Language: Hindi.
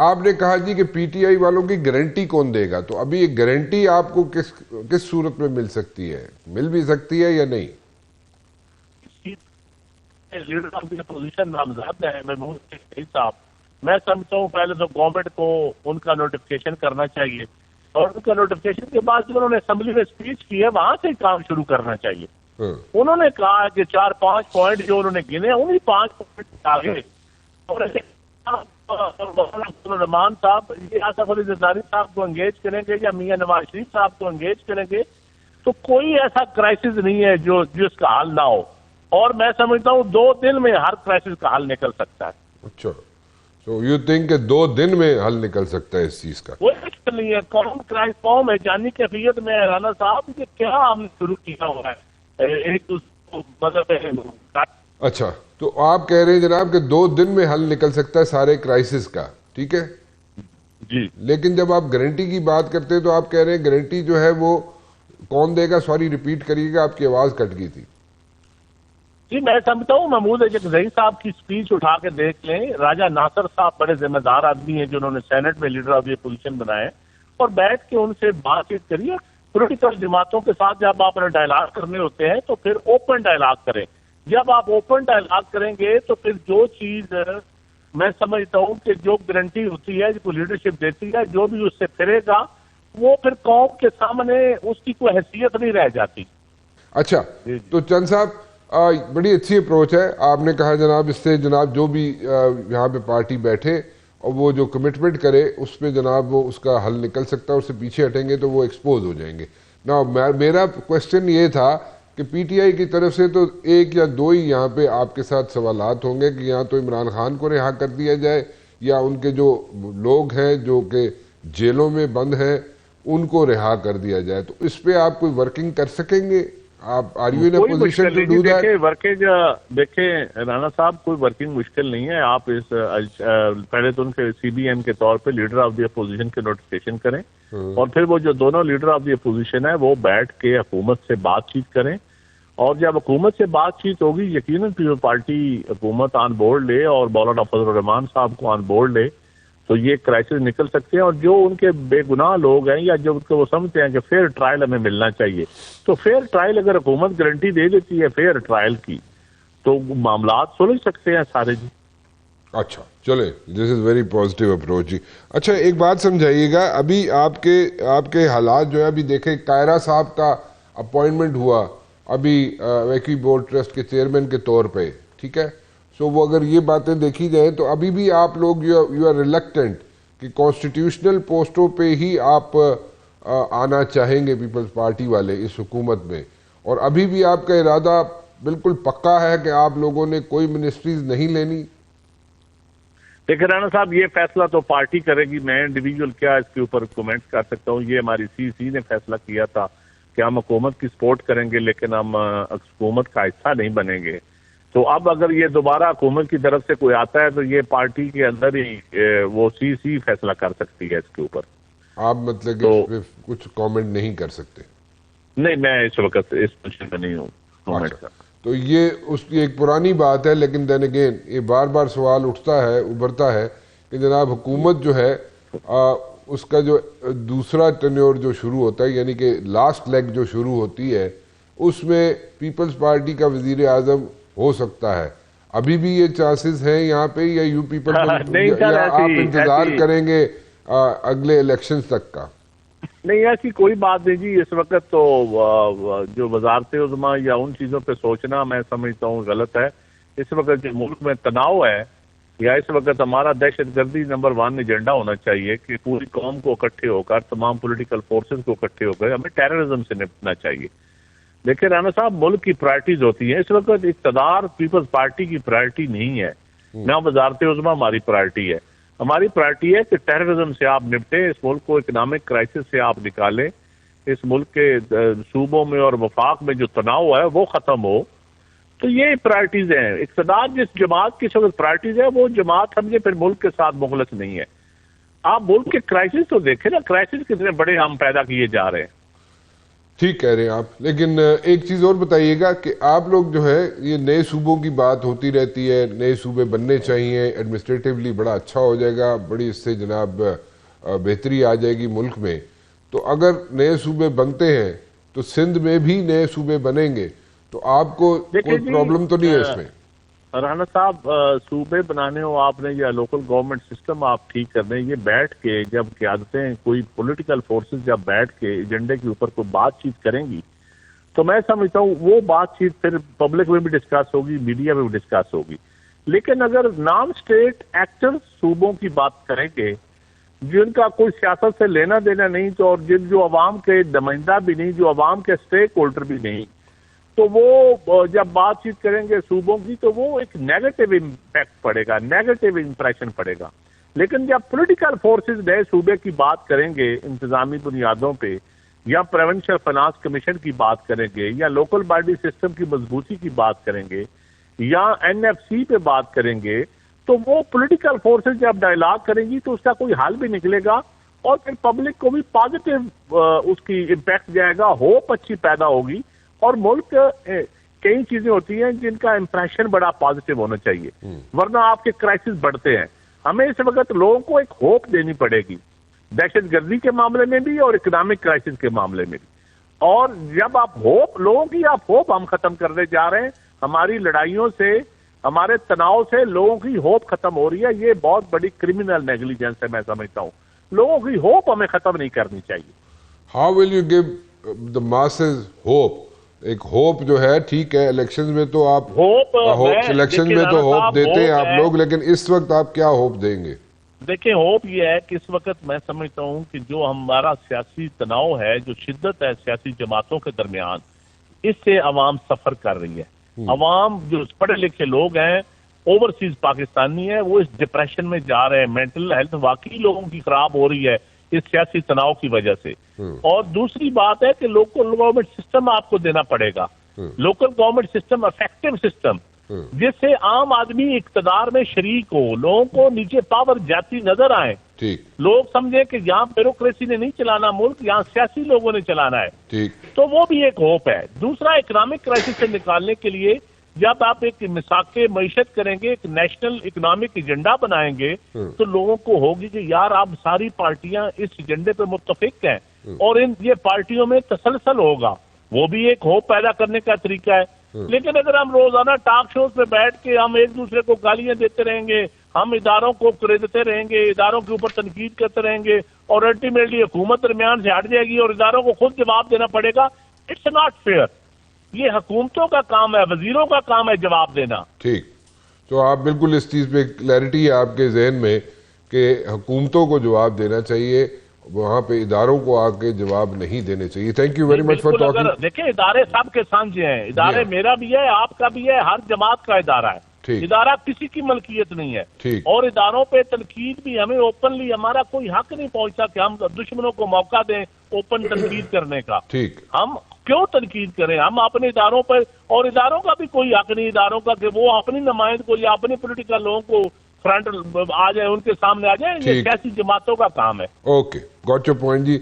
आपने कहा जी कि पीटीआई वालों की गारंटी कौन देगा, तो अभी ये गारंटी आपको किस सूरत में मिल सकती है, मिल भी सकती है या नहीं? लीडर ऑफ द अपोजिशन नामजद है महमूद सईद साहब। मैं समझता हूँ पहले तो गवर्नमेंट को उनका नोटिफिकेशन करना चाहिए और उनका नोटिफिकेशन के बाद जो उन्होंने असेंबली में स्पीच की है वहां से काम शुरू करना चाहिए। उन्होंने कहा कि 4-5 पॉइंट जो उन्होंने गिने उन्हीं 5 पॉइंट आगे और रहमान साहब ये आसफ अली जरदारी साहब को एंगेज करेंगे या मियां नवाज शरीफ साहब को एंगेज करेंगे तो कोई ऐसा क्राइसिस नहीं है जो जिसका हल ना हो। और मैं समझता हूँ 2 दिन में हर क्राइसिस का हल निकल सकता है। अच्छा, तो यू थिंक कि 2 दिन में हल निकल सकता है इस चीज का? कोई मुश्किल नहीं है। कौम है जानी कैफियत में राना साहब कि क्या हमने शुरू किया हुआ है एक दूसरे को मतलब। अच्छा, तो आप कह रहे हैं जनाब कि 2 दिन में हल निकल सकता है सारे क्राइसिस का, ठीक है जी। लेकिन जब आप गारंटी की बात करते हैं तो आप कह रहे हैं गारंटी जो है वो कौन देगा? सॉरी रिपीट करिएगा, आपकी आवाज कट गई थी। जी मैं समझता हूँ महमूद अजहर साहब की स्पीच उठा के देख लें। राजा नासर साहब बड़े जिम्मेदार आदमी हैं जिन्होंने सेनेट में लीडर ऑफ द अपोजिशन बनाए और बैठ के उनसे बातचीत करिए। पॉलिटिकल जमातों के साथ जब आपने डायलॉग करने होते हैं तो फिर ओपन डायलॉग करें। जब आप ओपन डायलॉग करेंगे तो फिर जो चीज मैं समझता हूँ कि जो गारंटी होती है जो लीडरशिप देती है जो भी उससे फिरेगा वो फिर कौम के सामने उसकी कोई हैसियत नहीं रह जाती। अच्छा, तो चंद साहब बड़ी अच्छी अप्रोच है। आपने कहा जनाब इससे जनाब जो भी यहाँ पे पार्टी बैठे और वो जो कमिटमेंट करे उस पर जनाब वो उसका हल निकल सकता है, उससे पीछे हटेंगे तो वो एक्सपोज हो जाएंगे ना। मेरा क्वेश्चन ये था कि पीटीआई की तरफ से तो 1 या 2 ही यहाँ पे आपके साथ सवालात होंगे कि या तो इमरान खान को रिहा कर दिया जाए या उनके जो लोग हैं जो कि जेलों में बंद हैं उनको रिहा कर दिया जाए। तो इस पे आप कोई वर्किंग कर सकेंगे? आप are you in a position to do that? Working देखें राणा साहब कोई वर्किंग मुश्किल नहीं है। आप इस पहले तो उनके सीबीएम के तौर पे लीडर ऑफ द अपोजिशन के नोटिफिकेशन करें और फिर वो जो दोनों लीडर ऑफ द अपोजिशन है वो बैठ के हुकूमत से बातचीत करें और जब हुकूमत से बातचीत होगी यकीनन पीपल पार्टी हुकूमत ऑन बोर्ड ले और मौलाना फजल रहमान साहब को ऑन बोर्ड ले तो ये क्राइसिस निकल सकते हैं। और जो उनके बेगुनाह लोग हैं या जो उनको वो समझते हैं कि फेयर ट्रायल हमें मिलना चाहिए तो फेयर ट्रायल अगर हुकूमत गारंटी दे देती है फेयर ट्रायल की तो मामला सुलझ सकते हैं सारे जी। अच्छा चले, this is very positive approach जी। अच्छा एक बात समझाइएगा, अभी आपके हालात जो है अभी देखें कायरा साहब का अपॉइंटमेंट हुआ अभी वैक्यू बोर्ड ट्रस्ट के चेयरमैन के तौर पे, ठीक है। सो वो अगर ये बातें देखी जाए तो अभी भी आप लोग यू आर रिलक्टेंट कि कॉन्स्टिट्यूशनल पोस्टों पे ही आप आना चाहेंगे पीपल्स पार्टी वाले इस हुकूमत में, और अभी भी आपका इरादा बिल्कुल पक्का है कि आप लोगों ने कोई मिनिस्ट्रीज नहीं लेनी? देखिए राणा साहब ये फैसला तो पार्टी करेगी, मैं इंडिविजुअल क्या इसके ऊपर कमेंट कर सकता हूँ। ये हमारी सीसी ने फैसला किया था कि हम हुकूमत की सपोर्ट करेंगे लेकिन हम हुकूमत का हिस्सा नहीं बनेंगे। तो अब अगर ये दोबारा हुकूमत की तरफ से कोई आता है तो ये पार्टी के अंदर ही वो सीसी फैसला कर सकती है इसके ऊपर। आप मतलब कि कुछ कमेंट नहीं कर सकते? नहीं, मैं इस वक्त इस पोजीशन में नहीं हूँ कमेंट का। तो ये उसकी एक पुरानी बात है, लेकिन देन अगेन ये बार बार सवाल उभरता है कि जनाब हुकूमत जो है उसका जो दूसरा टेन्योर जो शुरू होता है यानी कि लास्ट लेग जो शुरू होती है उसमें पीपल्स पार्टी का वजीर आजम हो सकता है। अभी भी ये चांसेस हैं यहाँ पे या यू पीपल या आप इंतजार करेंगे अगले इलेक्शंस तक का? नहीं, ऐसी कोई बात नहीं जी। इस वक्त तो जो वजारत उज़्मा या उन चीज़ों पे सोचना मैं समझता हूँ गलत है। इस वक्त जो मुल्क में तनाव है या इस वक्त हमारा दहशतगर्दी नंबर 1 एजेंडा होना चाहिए कि पूरी कौम को इकट्ठे होकर तमाम पॉलिटिकल फोर्सेस को इकट्ठे होकर हमें टेररिज्म से निपटना चाहिए। देखिए राणा साहब मुल्क की प्रायोरिटीज होती है। इस वक्त इक़्तिदार पीपल्स पार्टी की प्रायोरिटी नहीं है, ना वजारत उज़्मा हमारी प्रायोरिटी है। हमारी प्रायोरिटी है कि टेररिज्म से आप निपटे, इस मुल्क को इकोनॉमिक क्राइसिस से आप निकालें, इस मुल्क के सूबों में और वफाक में जो तनाव है वो खत्म हो। तो ये प्रायोरिटीज हैं। इक़्तिदार जिस जमात की वक्त प्रायोरिटीज है वो जमात हमने फिर मुल्क के साथ मुखलस नहीं है। आप मुल्क के क्राइसिस तो देखें ना, क्राइसिस कितने बड़े हम पैदा किए जा रहे हैं। ठीक कह रहे हैं आप, लेकिन एक चीज और बताइएगा कि आप लोग जो है ये नए सूबों की बात होती रहती है, नए सूबे बनने चाहिए, एडमिनिस्ट्रेटिवली बड़ा अच्छा हो जाएगा, बड़ी इससे जनाब बेहतरी आ जाएगी मुल्क में। तो अगर नए सूबे बनते हैं तो सिंध में भी नए सूबे बनेंगे, तो आपको कोई प्रॉब्लम तो नहीं है इसमें? राना साहब, सूबे बनाने हो आपने या लोकल गवर्नमेंट सिस्टम आप ठीक करने, ये बैठ के जब क़यादतें कोई पॉलिटिकल फोर्सेस जब बैठ के एजेंडे के ऊपर कोई बातचीत करेंगी तो मैं समझता हूँ वो बातचीत फिर पब्लिक में भी डिस्कस होगी, मीडिया में भी डिस्कस होगी। लेकिन अगर नॉन स्टेट एक्टर्स सूबों की बात करेंगे जिनका कोई सियासत से लेना देना नहीं, तो और जो अवाम के नुमाइंदा भी नहीं, जो अवाम के स्टेक होल्डर भी नहीं, तो वो जब बातचीत करेंगे सूबों की तो वो एक नेगेटिव इम्पैक्ट पड़ेगा, नेगेटिव इंप्रेशन पड़ेगा। लेकिन जब पॉलिटिकल फोर्सेस नए सूबे की बात करेंगे इंतजामी बुनियादों पे, या प्रोविंशियल फाइनेंस कमीशन की बात करेंगे, या लोकल बॉडी सिस्टम की मजबूती की बात करेंगे, या एनएफसी पे बात करेंगे, तो वो पॉलिटिकल फोर्सेस जब डायलॉग करेंगी तो उसका कोई हल भी निकलेगा और फिर पब्लिक को भी पॉजिटिव उसकी इम्पैक्ट जाएगा, होप अच्छी पैदा होगी। और मुल्क कई चीजें होती हैं जिनका इंप्रेशन बड़ा पॉजिटिव होना चाहिए, वरना आपके क्राइसिस बढ़ते हैं। हमें इस वक्त लोगों को एक होप देनी पड़ेगी, दहशतगर्दी के मामले में भी और इकोनॉमिक क्राइसिस के मामले में भी। और जब आप होप, लोगों की आप होप हम खत्म करने जा रहे हैं, हमारी लड़ाइयों से, हमारे तनाव से लोगों की होप खत्म हो रही है। ये बहुत बड़ी क्रिमिनल नेग्लिजेंस है, मैं समझता हूँ। लोगों की होप हमें खत्म नहीं करनी चाहिए। How will you give the masses hope? एक होप जो है, ठीक है, इलेक्शन में तो आप होप इलेक्शन में तो होप देते हैं आप लोग, लेकिन इस वक्त आप क्या होप देंगे? देखिए, होप ये है कि इस वक्त मैं समझता हूँ कि जो हमारा सियासी तनाव है, जो शिद्दत है सियासी जमातों के दरमियान, इससे अवाम सफर कर रही है। अवाम जो पढ़े लिखे लोग हैं, ओवरसीज पाकिस्तानी है, वो इस डिप्रेशन में जा रहे हैं। मेंटल हेल्थ वाकई लोगों की खराब हो रही है इस सियासी तनाव की वजह से। और दूसरी बात है कि लोकल गवर्नमेंट सिस्टम आपको देना पड़ेगा, local government system, effective system, जिससे आम आदमी इक्तदार में शरीक हो, लोगों को नीचे पावर जाती नजर आए, लोग समझे कि यहाँ ब्यूरोक्रेसी ने नहीं चलाना मुल्क, यहाँ सियासी लोगों ने चलाना है। तो वो भी एक होप है। दूसरा, इकोनॉमिक क्राइसिस से निकालने के लिए जब आप एक मिसाके मईशत करेंगे, एक नेशनल इकोनॉमिक एजेंडा बनाएंगे, तो लोगों को होगी कि यार आप सारी पार्टियां इस एजेंडे पे मुत्तफिक हैं और इन ये पार्टियों में तसलसल होगा। वो भी एक होप पैदा करने का तरीका है। लेकिन अगर हम रोजाना टॉक शोज पे बैठ के हम एक दूसरे को गालियां देते रहेंगे, हम इदारों को खरीदते रहेंगे, इदारों के ऊपर तनकीद करते रहेंगे और अल्टीमेटली हुकूमत दरमियान से हट जाएगी और इदारों को खुद जवाब देना पड़ेगा, इट्स नॉट फेयर। ये हुकूमतों का काम है, वजीरों का काम है जवाब देना। ठीक, तो आप बिल्कुल इस चीज पे क्लैरिटी है आपके जहन में कि हुकूमतों को जवाब देना चाहिए, वहां पे इदारों को आके जवाब नहीं देने चाहिए। Thank you very much for talking. देखिए, इदारे सबके साझे हैं, इदारे मेरा भी है, आपका भी है, हर जमात का इदारा है। इदारा किसी की मलकियत नहीं है। और इदारों पे तनकीद भी हमें ओपनली, हमारा कोई हक नहीं पहुंचता कि हम दुश्मनों को मौका दें ओपन तनकीद करने का। हम क्यों तनकीद करें? हम अपने इदारों पर, और इदारों का भी कोई हक नहीं इदारों का कि वो अपनी नुमाइंद को या अपने पॉलिटिकल लोगों को फ्रंट आ जाए, उनके सामने आ जाए। ये सियासी जमातों का काम है। Okay, got your point ji.